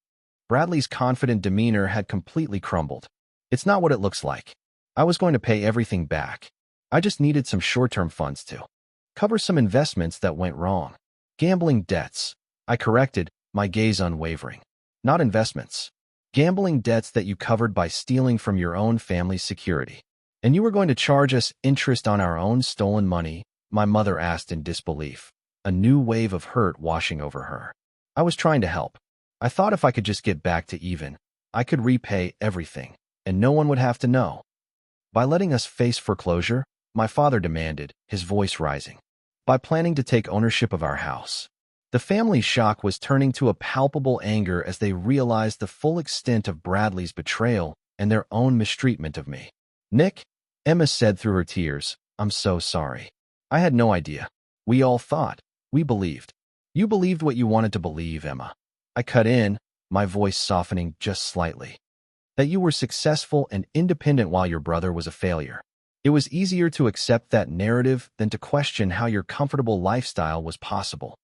Bradley's confident demeanor had completely crumbled. It's not what it looks like. I was going to pay everything back. I just needed some short-term funds to cover some investments that went wrong. Gambling debts, I corrected, my gaze unwavering. Not investments. Gambling debts that you covered by stealing from your own family's security. And you were going to charge us interest on our own stolen money, my mother asked in disbelief, a new wave of hurt washing over her. I was trying to help. I thought if I could just get back to even, I could repay everything, and no one would have to know. By letting us face foreclosure, my father demanded, his voice rising. By planning to take ownership of our house. The family's shock was turning to a palpable anger as they realized the full extent of Bradley's betrayal and their own mistreatment of me. Nick, Emma said through her tears, I'm so sorry. I had no idea. We all thought We believed. You believed what you wanted to believe, Emma. I cut in, my voice softening just slightly. That you were successful and independent while your brother was a failure. It was easier to accept that narrative than to question how your comfortable lifestyle was possible.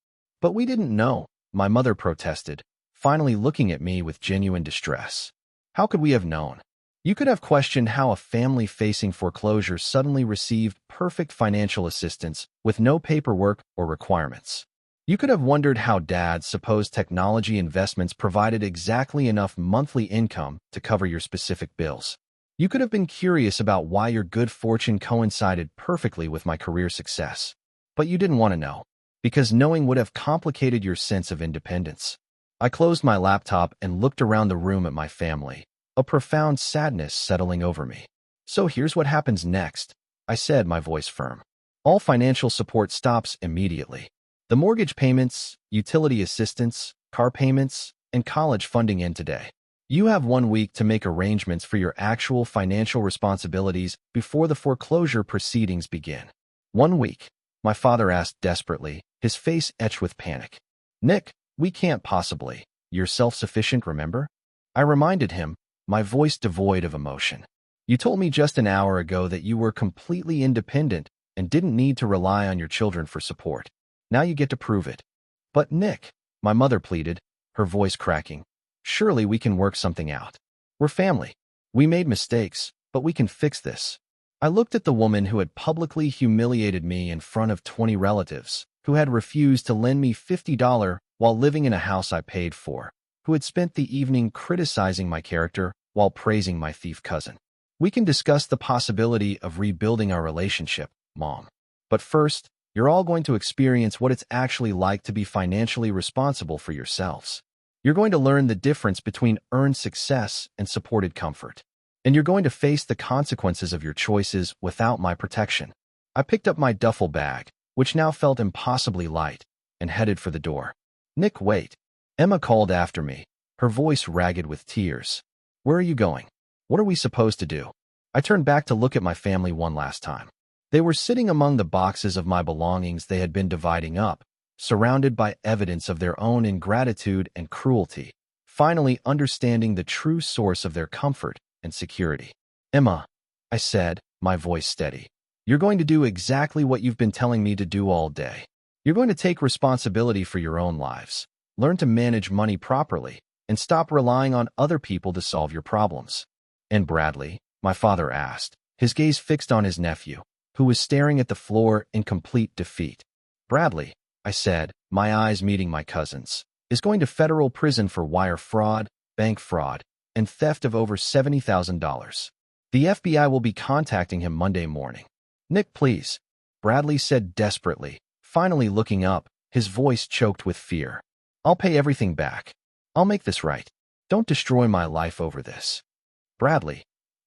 But we didn't know, my mother protested, finally looking at me with genuine distress. How could we have known? You could have questioned how a family facing foreclosure suddenly received perfect financial assistance with no paperwork or requirements. You could have wondered how Dad's supposed technology investments provided exactly enough monthly income to cover your specific bills. You could have been curious about why your good fortune coincided perfectly with my career success. But you didn't want to know, because knowing would have complicated your sense of independence. I closed my laptop and looked around the room at my family, a profound sadness settling over me. So here's what happens next, I said, my voice firm. All financial support stops immediately. The mortgage payments, utility assistance, car payments, and college funding end today. You have 1 week to make arrangements for your actual financial responsibilities before the foreclosure proceedings begin. 1 week, my father asked desperately, his face etched with panic. Nick, we can't possibly. You're self-sufficient, remember? I reminded him, my voice devoid of emotion. You told me just an hour ago that you were completely independent and didn't need to rely on your children for support. Now you get to prove it. But Nick, my mother pleaded, her voice cracking, surely we can work something out. We're family. We made mistakes, but we can fix this. I looked at the woman who had publicly humiliated me in front of 20 relatives, who had refused to lend me $50 while living in a house I paid for, who had spent the evening criticizing my character while praising my thief cousin. We can discuss the possibility of rebuilding our relationship, Mom. But first, you're all going to experience what it's actually like to be financially responsible for yourselves. You're going to learn the difference between earned success and supported comfort. And you're going to face the consequences of your choices without my protection. I picked up my duffel bag, which now felt impossibly light, and headed for the door. Nick, wait. Emma called after me, her voice ragged with tears. Where are you going? What are we supposed to do? I turned back to look at my family one last time. They were sitting among the boxes of my belongings they had been dividing up, surrounded by evidence of their own ingratitude and cruelty, finally understanding the true source of their comfort and security. Emma, I said, my voice steady, you're going to do exactly what you've been telling me to do all day. You're going to take responsibility for your own lives, learn to manage money properly, and stop relying on other people to solve your problems. And Bradley, my father asked, his gaze fixed on his nephew, who was staring at the floor in complete defeat. Bradley, I said, my eyes meeting my cousin's, is going to federal prison for wire fraud, bank fraud, and theft of over $70,000. The FBI will be contacting him Monday morning. Nick, please, Bradley said desperately, finally looking up, his voice choked with fear. I'll pay everything back. I'll make this right. Don't destroy my life over this. Bradley,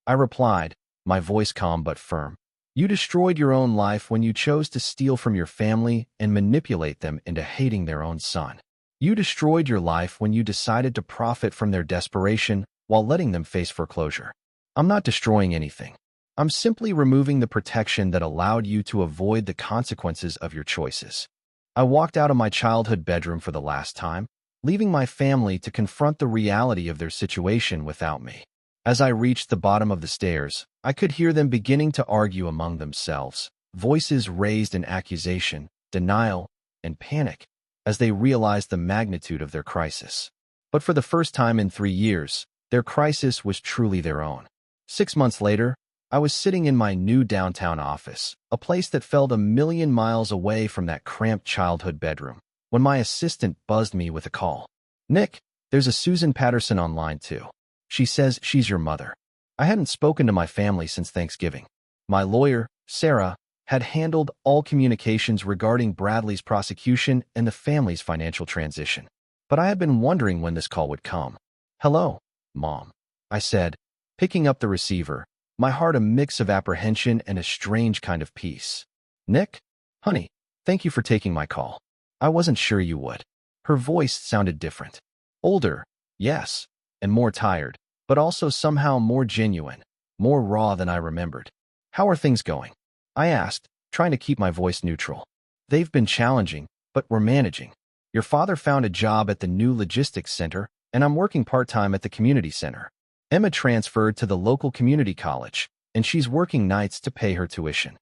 I replied, my voice calm but firm. You destroyed your own life when you chose to steal from your family and manipulate them into hating their own son. You destroyed your life when you decided to profit from their desperation while letting them face foreclosure. I'm not destroying anything. I'm simply removing the protection that allowed you to avoid the consequences of your choices. I walked out of my childhood bedroom for the last time, leaving my family to confront the reality of their situation without me. As I reached the bottom of the stairs, I could hear them beginning to argue among themselves, voices raised in accusation, denial, and panic, as they realized the magnitude of their crisis. But for the first time in 3 years, their crisis was truly their own. 6 months later, I was sitting in my new downtown office, a place that felt a million miles away from that cramped childhood bedroom, when my assistant buzzed me with a call. Nick, there's a Susan Patterson on line 2. She says she's your mother. I hadn't spoken to my family since Thanksgiving. My lawyer, Sarah, had handled all communications regarding Bradley's prosecution and the family's financial transition. But I had been wondering when this call would come. Hello, Mom, I said, picking up the receiver, my heart a mix of apprehension and a strange kind of peace. Nick? Honey, thank you for taking my call. I wasn't sure you would. Her voice sounded different. Older, yes, and more tired, but also somehow more genuine, more raw than I remembered. How are things going? I asked, trying to keep my voice neutral. They've been challenging, but we're managing. Your father found a job at the new logistics center, and I'm working part-time at the community center. Emma transferred to the local community college, and she's working nights to pay her tuition.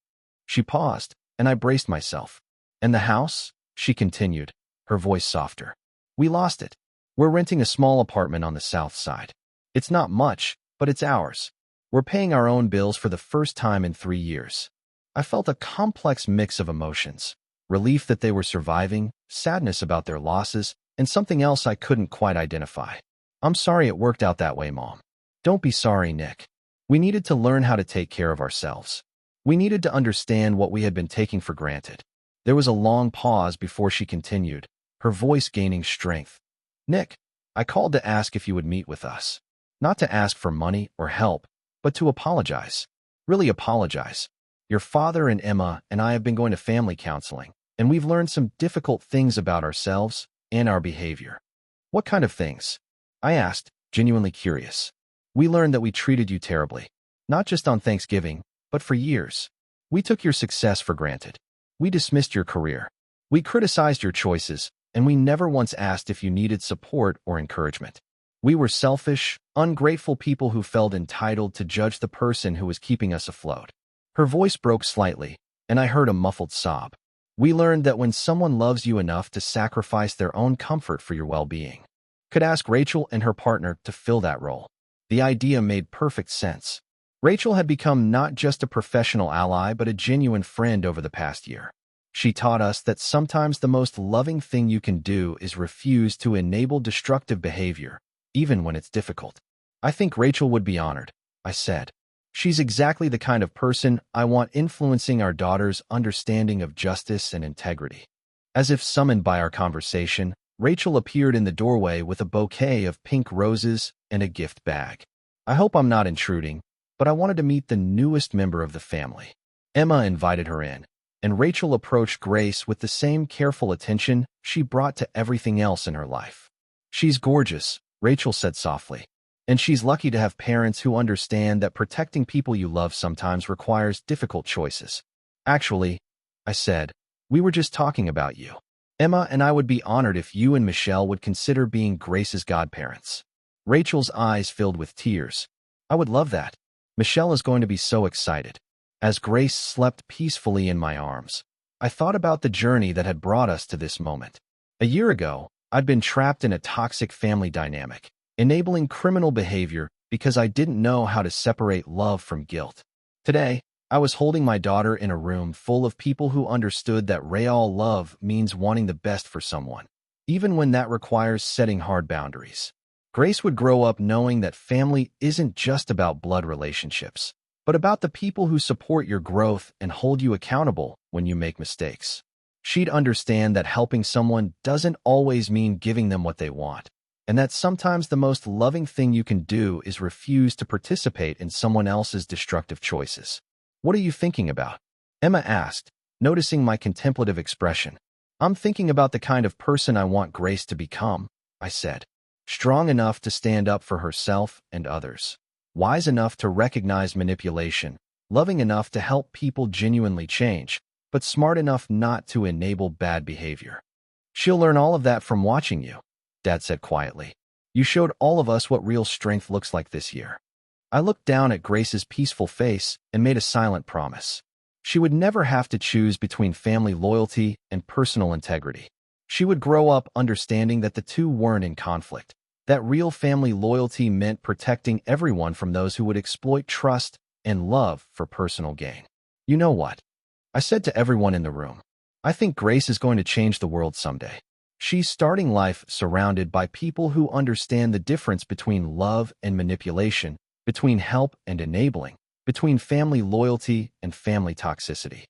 She paused, and I braced myself. And the house? She continued, her voice softer. We lost it. We're renting a small apartment on the south side. It's not much, but it's ours. We're paying our own bills for the first time in 3 years. I felt a complex mix of emotions. Relief that they were surviving, sadness about their losses, and something else I couldn't quite identify. I'm sorry it worked out that way, Mom. Don't be sorry, Nick. We needed to learn how to take care of ourselves. We needed to understand what we had been taking for granted. There was a long pause before she continued, her voice gaining strength. Nick, I called to ask if you would meet with us. Not to ask for money or help, but to apologize. Really apologize. Your father and Emma and I have been going to family counseling, and we've learned some difficult things about ourselves and our behavior. What kind of things? I asked, genuinely curious. We learned that we treated you terribly, not just on Thanksgiving, but for years. We took your success for granted. We dismissed your career. We criticized your choices, and we never once asked if you needed support or encouragement. We were selfish, ungrateful people who felt entitled to judge the person who was keeping us afloat. Her voice broke slightly, and I heard a muffled sob. We learned that when someone loves you enough to sacrifice their own comfort for your well-being, could ask Rachel and her partner to fill that role. The idea made perfect sense. Rachel had become not just a professional ally but a genuine friend over the past year. She taught us that sometimes the most loving thing you can do is refuse to enable destructive behavior, even when it's difficult. I think Rachel would be honored, I said. She's exactly the kind of person I want influencing our daughter's understanding of justice and integrity. As if summoned by our conversation, Rachel appeared in the doorway with a bouquet of pink roses and a gift bag. I hope I'm not intruding, but I wanted to meet the newest member of the family. Emma invited her in, and Rachel approached Grace with the same careful attention she brought to everything else in her life. She's gorgeous, Rachel said softly. And she's lucky to have parents who understand that protecting people you love sometimes requires difficult choices. Actually, I said, we were just talking about you. Emma and I would be honored if you and Michelle would consider being Grace's godparents. Rachel's eyes filled with tears. I would love that. Michelle is going to be so excited. As Grace slept peacefully in my arms, I thought about the journey that had brought us to this moment. A year ago, I'd been trapped in a toxic family dynamic, enabling criminal behavior because I didn't know how to separate love from guilt. Today, I was holding my daughter in a room full of people who understood that real love means wanting the best for someone, even when that requires setting hard boundaries. Grace would grow up knowing that family isn't just about blood relationships, but about the people who support your growth and hold you accountable when you make mistakes. She'd understand that helping someone doesn't always mean giving them what they want, and that sometimes the most loving thing you can do is refuse to participate in someone else's destructive choices. What are you thinking about? Emma asked, noticing my contemplative expression. I'm thinking about the kind of person I want Grace to become, I said. Strong enough to stand up for herself and others. Wise enough to recognize manipulation. Loving enough to help people genuinely change, but smart enough not to enable bad behavior. She'll learn all of that from watching you, Dad said quietly. You showed all of us what real strength looks like this year. I looked down at Grace's peaceful face and made a silent promise. She would never have to choose between family loyalty and personal integrity. She would grow up understanding that the two weren't in conflict, that real family loyalty meant protecting everyone from those who would exploit trust and love for personal gain. You know what? I said to everyone in the room, I think Grace is going to change the world someday. She's starting life surrounded by people who understand the difference between love and manipulation, between help and enabling, between family loyalty and family toxicity.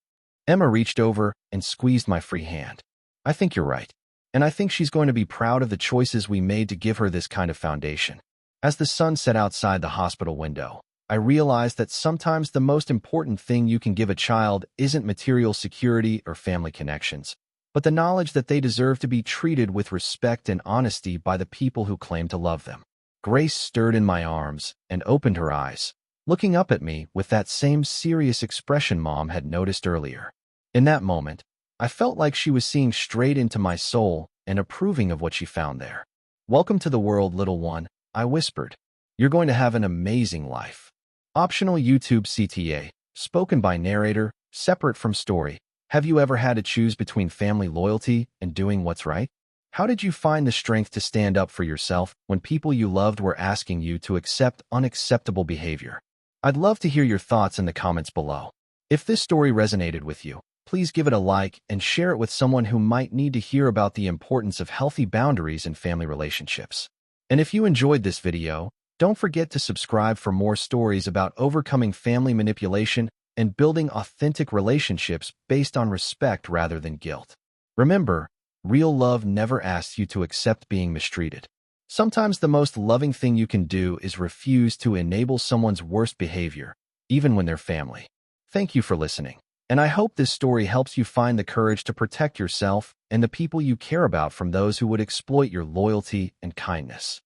Emma reached over and squeezed my free hand. I think you're right, and I think she's going to be proud of the choices we made to give her this kind of foundation. As the sun set outside the hospital window, I realized that sometimes the most important thing you can give a child isn't material security or family connections, but the knowledge that they deserve to be treated with respect and honesty by the people who claim to love them. Grace stirred in my arms and opened her eyes, looking up at me with that same serious expression Mom had noticed earlier. In that moment, I felt like she was seeing straight into my soul and approving of what she found there. "Welcome to the world, little one," I whispered. "You're going to have an amazing life." Optional YouTube CTA, spoken by narrator, separate from story. Have you ever had to choose between family loyalty and doing what's right? How did you find the strength to stand up for yourself when people you loved were asking you to accept unacceptable behavior? I'd love to hear your thoughts in the comments below. If this story resonated with you, please give it a like and share it with someone who might need to hear about the importance of healthy boundaries in family relationships. And if you enjoyed this video, don't forget to subscribe for more stories about overcoming family manipulation and building authentic relationships based on respect rather than guilt. Remember, real love never asks you to accept being mistreated. Sometimes the most loving thing you can do is refuse to enable someone's worst behavior, even when they're family. Thank you for listening, and I hope this story helps you find the courage to protect yourself and the people you care about from those who would exploit your loyalty and kindness.